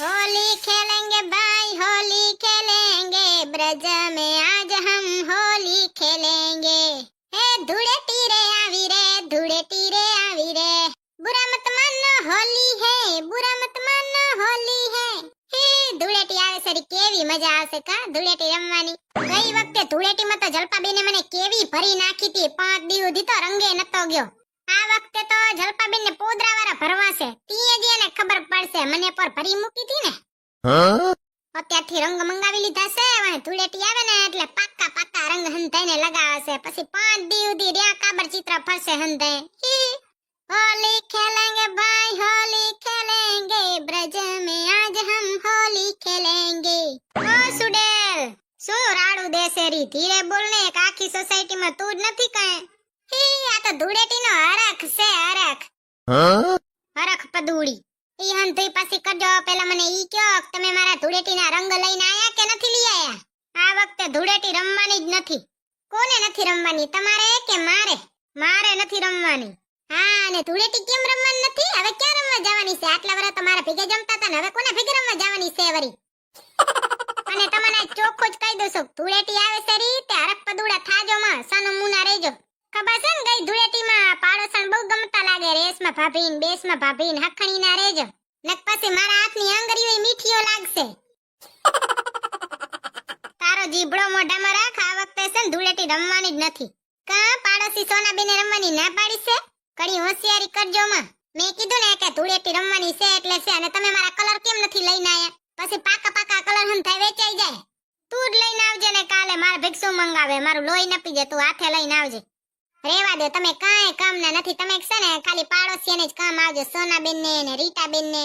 होली खेलेंगे भाई होली खेलेंगे ब्रज में आज हम होली खेलेंगे हे धूळेटी रे आवी रे धूळेटी रे आवी रे बुरा मत मानो होली है बुरा मत मानो होली है हे ધૂળેટી આવે સરી કેવી મજા આવશે કા ધૂળેટી રમવાની ગઈ વખતે ધૂળેટીમાં તો જલપાબેને મને કેવી ભરી નાખી હતી 5 દી સુધી તો રંગે નતો ગયો આ વખતે તો જલપાબેન ને પોદરાવાળા ભરવાશે તીએ દી એને ખબર પડશે મને પર ભરી મૂકી હતી ને અત્યારથી રંગ મંગાવી લીધા છે અને ધૂળેટી આવે ને એટલે પાક્કા પાક્કા રંગ હંધાઈને લગાવશે પછી 5 દી સુધી રહ્યા કાબર ચિત્ર ફરશે હંધાઈ होली खेलेंगे भाई होली खेलेंगे ब्रज में आज हम होली खेलेंगे ओ सुडेल શું રાડું દેસેરી ધીરે બોલ ને એક આખી સોસાયટી માં તું જ નથી કાંઈ આ તો ધૂળેટીનો હરખ છે હરખ હરખ પદુડી ઈ હંધઈ પાછી કરજો પેલા મને ઈ કયો તમે મારા ધૂળેટીના રંગ લઈને આયા કે નથી લઈ આયા આ વખતે ધૂળેટી રમવાની જ નથી કોને નથી રમવાની તમારે કે મારે નથી રમવાની હા ને ધૂળેટી કેમ રમવાની નથી હવે ક્યાં રમવા જવાની છે આટલા વર્ષ તમારા ભેગે જમતા હતા ને હવે કોને ભેગે રમવા જવાની છે વરી અને તમને ચોખ્ખું જ કહી દઉં છું ધૂળેટી આવે સરી તે હરખ પદુડા થાજો માં સનો મુના રહેજો ખબર છે ને ગઈ ધૂળેટીમાં પાડોસણ બહુ ગમતા લાગે રેસમાં ભાભીન બેસમાં ભાભીન હખણી ના રહેજો નક પછી મારા હાથની આંગળીઓ મીઠીઓ લાગશે તારો જીભડો મોઢામાં રાખ આ વખતે છે ને ધૂળેટી રમવાની જ નથી કા પાડોશી સોનાબેને રમવાની ના પાડી છે કડી હોશિયારી કરજો માં મેં કીધું ને કે ધૂળેટી રમવાની છે એટલે છે અને તમે મારા કલર કેમ નથી લઈને આયા પછી પાકા પાકા કલર હંધાઈ વેચાઈ જાય તું જ લઈને આવજે ને કાલે માર ભેગસું મંગાવે મારું લોહી ન પીજે તું હાથે લઈને આવજે રેવા દે તમે કાંઈ કામ ના નથી તમે છે ને ખાલી પાડોશીને જ કામ આવજો સોનાબેન ને રીટાબેન ને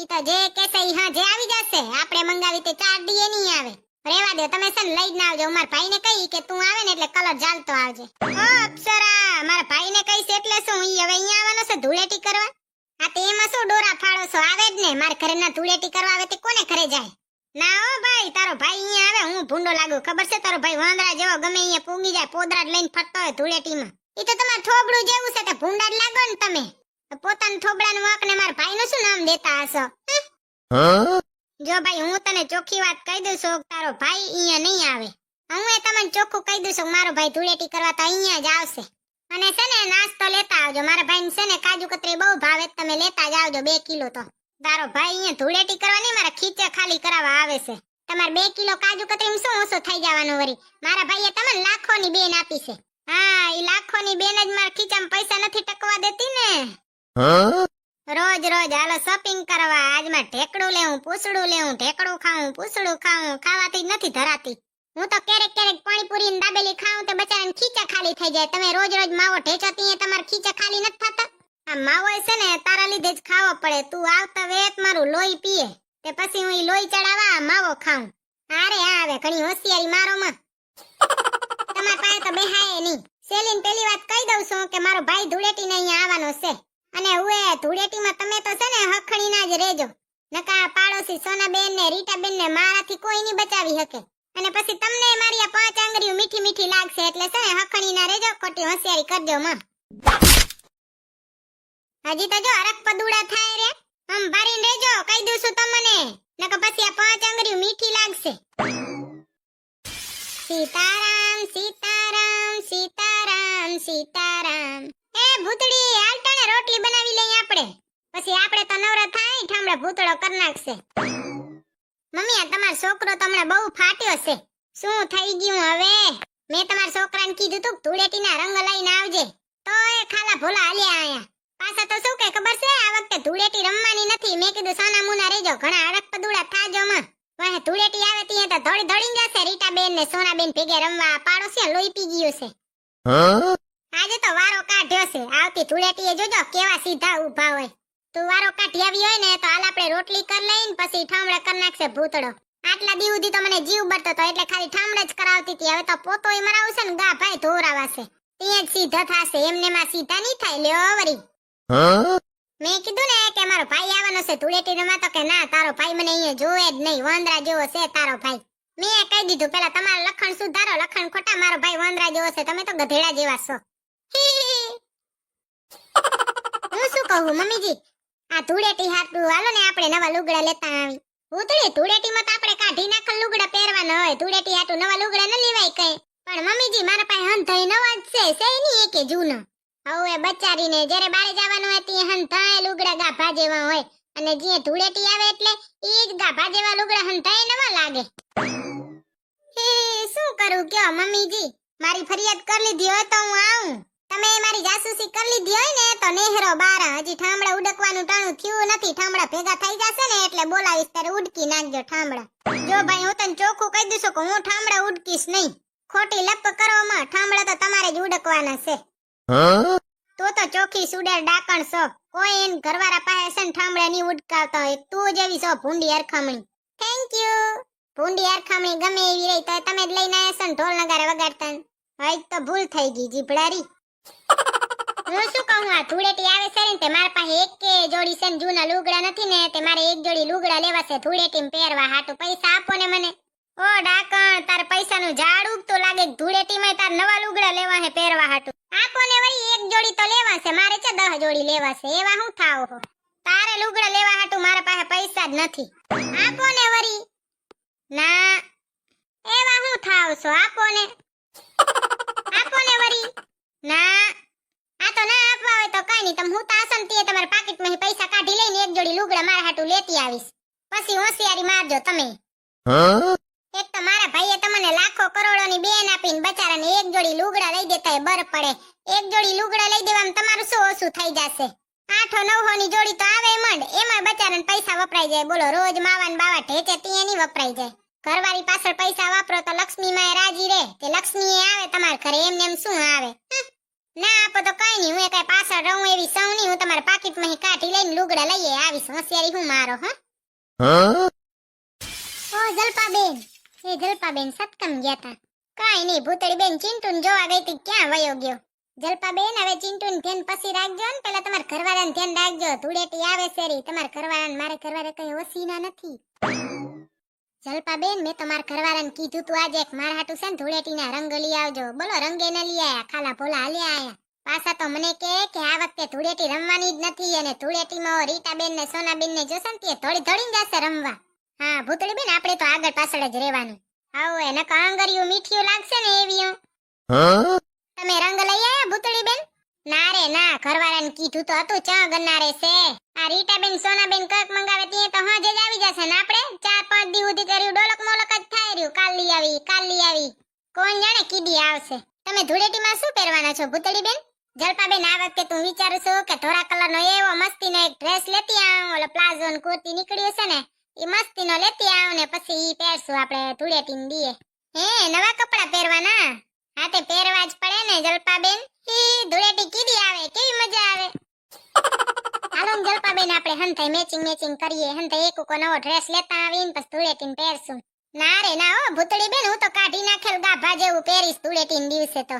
ઈ તો જે કહેશે ઈ હા જે આવી જશે આપણે મંગાવી તે 4 દી નહીં આવે રેવા દે તમે છે ને લઈ જ ના આવજો મારા ભાઈને કહી કે તું આવે ને એટલે કલર જાલતો આવજે ઓ અપ્સરા મારા ભાઈને કહીશ એટલે શું ઈ હવે અહીંયા આવવાનો છે ધૂળેટી કરવા આ તે એમાં શું ડોરા ફાડો છો આવે જ ને મારા ઘરે ના ધૂળેટી કરવા આવે તે કોને ઘરે જાય ના ઓ ભાઈ તારો ભાઈ અહીંયા આવે હું ભૂંડો લાગુ ખબર છે તારો ભાઈ વાંદરા જેવો ગમે અહીંયા પૂગી જાય પોદરા લઈને ફરતો હોય ધૂળેટીમાં ઈ તો તમાર થોબડું જેવું છે તે ભૂંડા જ લાગો ને તમે પોતાના થોબડાનું વાંક ને મારા ભાઈનું શું નામ દેતા હશો જો ભાઈ હું તને ચોખ્ખી વાત કહી દઉં છું તારો ભાઈ અહીંયા નહીં આવે હું એ તમને ચોખ્ખું કહી દઉં છું મારો ભાઈ ધૂળેટી કરવા તો અહીંયા જ આવશે અને છે ને નાસ્તો લેતા આવજો મારા ભાઈને છે ને કાજુ કતરી બહુ ભાવે તમે લેતા જ આવજો 2 કિલો તો તારો ભાઈ અહીંયા ધૂળેટી કરવા નહીં મારા ખીચે ખાલી કરાવવા આવે છે તમારે 2 કિલો કાજુ કતરીમાં શું ઓછો થઈ જવાનું વરી મારા ભાઈએ તમને લાખોની બેન આપી છે હા ઈ લાખોની બેન જ મારા ખીચામાં પૈસા નથી ટકવા દેતી ને રોજ રોજ હાલો શોપિંગ કરવા આજમાં ઢેકડું લેવું પૂછડું લેવું ઢેકડું ખાવું પૂછડું ખાવું ખાવાથી જ નથી ધરાતી હું તો ક્યારેક ક્યારેક પાણીપુરી ને દાબેલી ખાઉં તો બચારાને ખીચા ખાલી થઈ જાય તમે રોજ રોજ માવો ઢેચોતી એ તમારા ખીચા ખાલી નથી થતા આ માવો છે ને તારા લીધે જ ખાવો પડે તું આવતા વેત મારું લોહી પીએ તે પછી હું ઈ લોહી ચડાવવા માવો ખાઉં અરે આવે ઘણી હોશિયારી મારો માં તમાર પાસે તો બેહાય નહીં સેલીન પેલી વાત કહી દઉં છું કે મારો ભાઈ ધૂળેટીને અહીંયા આવવાનો છે અને ઉએ ધૂળેટીમાં તમે તો છે ને હખણી ના જ રહેજો નકા પાડોશી સોનાબેન ને રીટાબેન ને મારાથી કોઈ નહીં બચાવી શકે અને પછી તમને મારી આ 5 આંગળીઓ મીઠી મીઠી લાગશે એટલે છે ને હખણી ના રહેજો ખોટી હોશિયારી કરજો માં હજી તો જો હરખ પદુડા થાય રે આમ ભારીને રહેજો કહી દઉં છું તમને નકા પછી આ 5 આંગળીઓ મીઠી લાગશે સીતારામ સીતારામ સીતારામ સીતારામ એ ભૂતડી આલટાને રોટલી બનાવી લઈ આપણે પછી આપણે તો નવરા થાય ઠામડા ભૂતળો કરી નાખશે મમ્મી આ તમારો છોકરો તો હમણાં બહુ ફાટ્યો છે શું થઈ ગયું હવે મેં તમારા છોકરાને કીધું તું ધૂળેટીના રંગ લઈને આવજે તો એ ખાલા ભોલા હાલ્યા આયા પાછા તો શું કે ખબર છે આ વખતે ધૂળેટી રમવાની નથી મેં કીધું સોના મુના રહેજો ઘણા હરખ પદુડા થાજો માં વાહે ધૂળેટી આવે ત્યાં તો ધોળી ધોળીને જશે રીટાબેન ને સોનાબેન ભેગે રમવા પાડોશી લોહી પી ગયો છે આજે તો વારો કાઢ્યો છે આવતી ધૂળેટીએ જોજો કેવા સીધા ઊભા હોય તું વારો કાઢી આવી હોય ને તો હાલ આપણે રોટલી કર લઈને પછી ઠામડા કર નાખશે ભૂતડો આટલા દી સુધી તો મને જીવ બળતો તો એટલે ખાલી ઠામડા જ કરાવતી હતી હવે તો પોતોય મરાવશે ને ગા ભાઈ ધોરાવાશે ત્યાં જ સીધા થાશે એમને માં સીધા નહીં થાય લ્યો વરી મેં કીધું ને કે મારો ભાઈ આવવાનો છે ધૂળેટી રમવા તો કે ના તારો ભાઈ મને અહીંયા જોવે જ નહીં વાંદરા જેવો છે તારો ભાઈ મેં કહી દીધું પેલા તમારા લખણ સુધારો લખણ ખોટા મારો ભાઈ વાંદરા જેવો છે તમે તો ગધેડા જેવા છો હું શું કહું મમ્મીજી આ ધૂળેટી હાટું હાલો ને આપણે નવા લુગડા લેતા આવી ભૂતળી ધૂળેટીમાં તો આપણે કાઢી નાખેલ લુગડા પહેરવાના હોય, ધૂળેટી હાટુ નવા લુગડા ન લેવાય કઈ. પણ મમ્મીજી મારા પાસે હંધાઈ નવા જ છે નહીં એકે જૂનો. હવે બચારીને જ્યારે બારે જવાનું હોય ત્યાં હંધાઈ લુગડા ગાભા જેવા હોય, અને જે ધૂળેટી આવે એટલે ઈ જ ગાભા જેવા લુગડા હંધાઈ નવા લાગે. હે શું કરું કયો મમ્મીજી, મારી ફરિયાદ કરી લીધી હોય તો હું આવું. તમે મારી જાસૂસી કરી લીધી હોય ને તો નેહરો બારા. હજી ઠામડા ઉડકવાનું ટાણું થયું નથી, ઠામડા ભેગા થઈ જશે ને એટલે બોલાવીશ ત્યારે ઉડકી નાખજો ઠામડા. જો ભાઈ હું તને ચોખ્ખું કહી દઉં છું કે હું ઠામડા ઉડકીશ નહીં. ખોટી લપ કરવામાં ઠામડા તો તમારે જ ઉડકવાના છે. તો ચોખ્ખી સુડેર ડાકણ છો. કોઈ એન ઘરવાળા પાસે છે ને ઠામડા નહીં ઉડકાવતા હોય. તું જેવી છો ભૂંડી હરખામણી. Thank you. ભૂંડી હરખામણી ગમે એવી રહી તો તમે જ લઈને આવ્યા છો ને ઢોલ નગારે વગાડતા. હવે તો ભૂલ થઈ ગઈ જીભડારી. હું શું કહું, આ ધૂળેટી આવે છે ને તે મારા પાસે એકે જોડી છે ને જૂના લુગડા નથી ને તે મારે એક જોડી લુગડા લેવા છે ધૂળેટીમાં પહેરવા હાટુ. પૈસા આપો ને મને. ઓ ડાકણ, તાર પૈસાનું ઝાડ ઉગતું લાગે. ધૂળેટીમાં તાર નવા લુગડા લેવા હે પહેરવા હાટુ. આપો ને વળી, એક જોડી તો લેવા છે મારે, છે 10 જોડી લેવા છે. એવા હું થાવ હો, તારે લુગડા લેવા હાટુ મારા પાસે પૈસા જ નથી. આપો ને વળી. ના એવા હું થાવ છો, આપો ને. આપો ને વળી. ના આ તો ના આપવા હોય તો કઈ નહીં, તમે હું તાસન તે તમારા પાકીટમાંથી પૈસા કાઢી લઈને એક જોડી લુગડા મારા હાટુ લેતી આવીશ. પછી હોશિયારી મારજો તમે. એક તો મારા ભાઈએ તમને લાખો કરોડોની બેન આપીને બચારાને એક જોડી લુગડા લઈ દેતા એ બર પડે. એક જોડી લુગડા લઈ દેવામાં તમારું શું ઓછું થઈ જશે? 800-900 ની જોડી તો આવે મંડ, એમાં બચારાને પૈસા વપરાઈ જાય. બોલો, રોજ માવાન બાવા ઢેચે તીએ નહીં વપરાઈ જાય. ઘરવાળી પાછળ પૈસા વાપરો તો લક્ષ્મી માએ રાજી રહે કે લક્ષ્મી આવે તમારા ઘરે, એમને એમ શું આવે. ના આપો તો કઈ નહીં, હું કઈ પાછળ રહું એવી સૌ નહીં. હું તમારા પાકીટમાંથી કાઢી લઈને લુગડા લઈએ આવીશ. હોશિયારી હું મારો. ઓ જલપાબેન, એ જલપાબેન સત્કમ ગયા તા. કાઈ નહીં, ભૂતળી બેન ચિંટુન જોવા ગઈ તી, ક્યાં વયો ગયો? જલપાબેન હવે ચિંટુન ધ્યાન પછી રાખજો ને, પેલા તમારા ઘરવાળાને ધ્યાન રાખજો. ધૂળેટી આવે સેરી, તમારા ઘરવાળાને મારે ઘરવાળા કઈ ઓસીના નથી. જલપાબેન મેં તમારા ઘરવાળાને કીધું તું આજે એક મારા હાટુ છે ને ધૂળેટીના રંગ લઈ આવજો. બોલો, રંગે ન લઈ આયા, ખાલા ભોલા હાલ્યા આયા. પાછા તો મને કે આ વખતે ધૂળેટી રમવાની જ નથી, અને ધૂળેટીમાં રીટાબેન ને સોનાબેન ને જોશે ને તે ધોળી ધોળીને જશે રમવા. હા ભૂતળી બેન, આપણે તો આગળ પાછળ જ રહેવાનું. આવો એને કાંગરિયું મીઠિયું લાગશે ને એવી. તમે રંગ લઈ આયા ભૂતળી બેન? ના રે ના, ઘરવાળાને કીધું તો હતું ચા ગન્નારે છે. આ રીટાબેન સોનાબેન કઈક મંગાવે તે તો હજે જ આવી જશે ને આપણે 4-5 દી સુધી કર્યું ડોલક મોલક જ થાય રહ્યું. કાલ લઈ આવી કોણ જાણે કીડી આવશે. તમે ધૂળેટીમાં શું પહેરવાના છો ભૂતળી બેન? જલપાબેન આ વખતે તું વિચારું છું કે ધોળા કલરનો એવો મસ્તીનો એક ડ્રેસ લેતી આવું. ઓલો પ્લાઝો ને કુર્તી નીકળ્યું છે ને એ મસ્તીનો લેતી આવું ને પછી ઈ પહેરશું આપણે ધૂળેટીને દીએ. હે નવા કપડા પહેરવાના? હા તે પહેરવા જ પડે ને જલપાબેન. ધૂળેટી કીડી આવે, કેવી મજા આવે. હાલો ને જલપાબેન, આપણે હંથાઈ મેચિંગ કરીએ. હંથાઈ એક નવો ડ્રેસ લેતા આવીને પછી ધૂળેટીને પહેરશું. ના રે ના ઓ ભૂતળી બેન, હું તો કાઢી નાખેલ ગાભા જેવું પહેરીશ ધૂળેટીને દિવસે તો.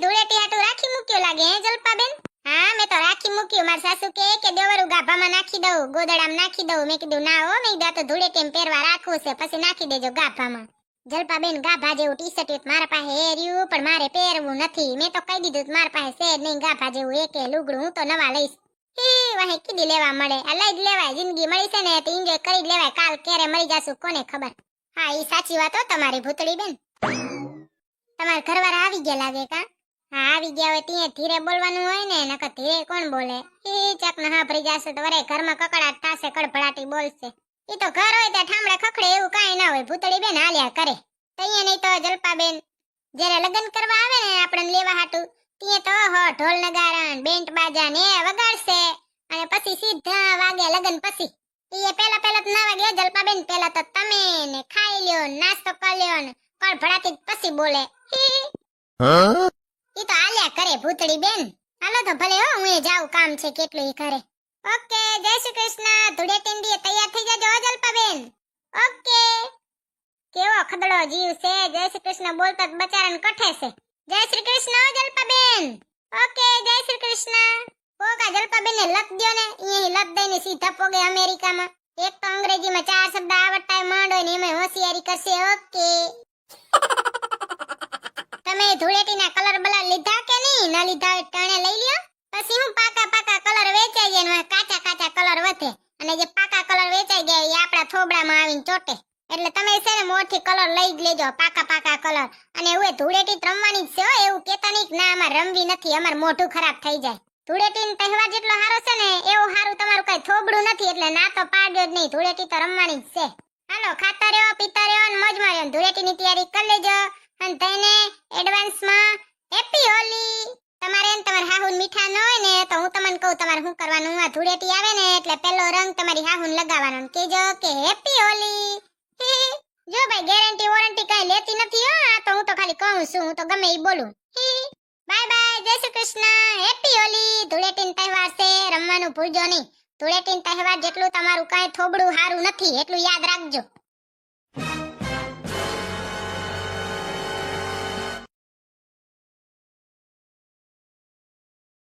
ધૂળેટી હાટુ રાખી મૂક્યો લાગે હે જલપાબેન? હા મેં તો રાખી મૂક્યું. મારા સાસુ કે દેવરું ગાભામાં નાખી દઉં, ગોદડામાં નાખી દઉં. મેં કીધું ના હો, મેં કીધું તો ધૂળેટીને પહેરવા રાખવું છે, પછી નાખી દેજો ગાભામાં. જલપાબેન ગાભા જેવું ટી-શર્ટ મારા પાસે હેર્યું પણ મારે પહેરવું નથી. મેં તો કહી દીધું મારા પાસે છે નહીં ગાભા જેવું એકે લુગડું, હું તો નવા લઈશ. વાહે કીધી લેવા મળે, આ લઈ જ લેવાય. જિંદગી મળી છે ને તો એન્જોય કરી જ લેવાય. કાલ ક્યારે મરી જાશું કોને ખબર. હા ઈ સાચી વાત હો તમારી ભૂતળી બેન. તમારા ઘરવાળા આવી ગયા લાગે કા? હા આવી ગયા હોય ત્યાં ધીરે બોલવાનું હોય ને, નકર ધીરે કોણ બોલે. ચક ન હા ભરી જશે તો વરે ઘરમાં કકડાટ થાશે, કડભડાટી બોલશે. ઈ તો ઘર હોય ત્યાં ઠામડા ખખડે એવું કાઈ ના હોય. ભૂતળી બેન હાલ્યા કરે. તૈયા નહીં તો જલપાબેન જ્યારે લગ્ન કરવા આવે ને આપણને લેવા હાટુ ત્યાં તો ઢોલ નગારા બેન્ટ બાજા ને વગાડશે અને પછી સીધા વાગે લગ્ન પછી. ઈ પેલા તો ના વાગે જલપાબેન, પેલા તો તમે ને ખાઈ લ્યો, નાસ્તો કરી લ્યો ને કડભડાટી પછી બોલે. ઈ તો હાલ્યા કરે ભૂતળી બેન. હાલો તો ભલે હો, હું જાઉં, કામ છે કેટલું ઈ કરે. ઓકે, જય શ્રી કૃષ્ણ. ધૂળેટીને દીએ તૈયાર થઈ જજો જલપાબેન. ઓકે. કેવો ખદડો જીવ છે, જય શ્રી કૃષ્ણ બોલતા જ બચારાને કઠે છે. જય શ્રી કૃષ્ણ જલપાબેન. ઓકે જય શ્રી કૃષ્ણ. પોગા જલપાબેનને લત દ્યો ને, ઈ લત દઈને સીધા પોગે અમેરિકામાં. એક તો અંગ્રેજીમાં 4 શબ્દ આવડતા માંડો ને એમાં હોશિયારી કરશે. ઓકે. તમે ધૂળેટીના કલર બલર લીધા કે નહીં? ન લીધા હોય ટાણે લઈ લ્યો. પછી હું પાકા કલર વેચાઈ જાય ને કાચા કલર વધે. અને જે પાકા કલર વેચાઈ ગયા એ આપણા થોબડામાં આવીને ચોટે. એટલે તમે છે ને મોરથી કલર લઈ જ લેજો, પાકા કલર. અને એવું ધૂળેટી રમવાની જ છે હો, એવું કેતા નહીં કે ના અમાર રમવી નથી, અમાર મોઢું ખરાબ થઈ જાય. ધૂળેટીનો તહેવાર જેટલો સારો છે ને એવું સારું તમારું કઈ થોબડું નથી, એટલે ના તો પાડ્યો જ નહીં, ધૂળેટી તો રમવાની જ છે. હાલો ખાતા રહ્યો, પીતા રહ્યો અને મોજમાં રહ્યો. ધૂળેટીની તૈયારી કરી લેજો અને તેને એડવાન્સમાં હેપી હોલી. તમારે તમાર હાહુન મીઠા ન હોય ને તો હું તમને કહું તમારે શું કરવાનું. આ ધૂળેટી આવે ને એટલે પહેલો રંગ તમારી હાહુન લગાવવાનો, કહેજો કે હેપી હોલી. જો ભાઈ ગેરંટી વોરંટી કઈ લેતી નથી હો, આ તો હું તો ખાલી કહું છું, હું તો ગમે ઈ બોલું. બાય બાય, જય શ્રી કૃષ્ણ, હેપી હોલી. ધૂળેટીનો તહેવાર છે, રમવાનું ભૂલજો નહીં. ધૂળેટીનો તહેવાર જેટલું તમારું કઈ થોબડું સારું નથી એટલું યાદ રાખજો.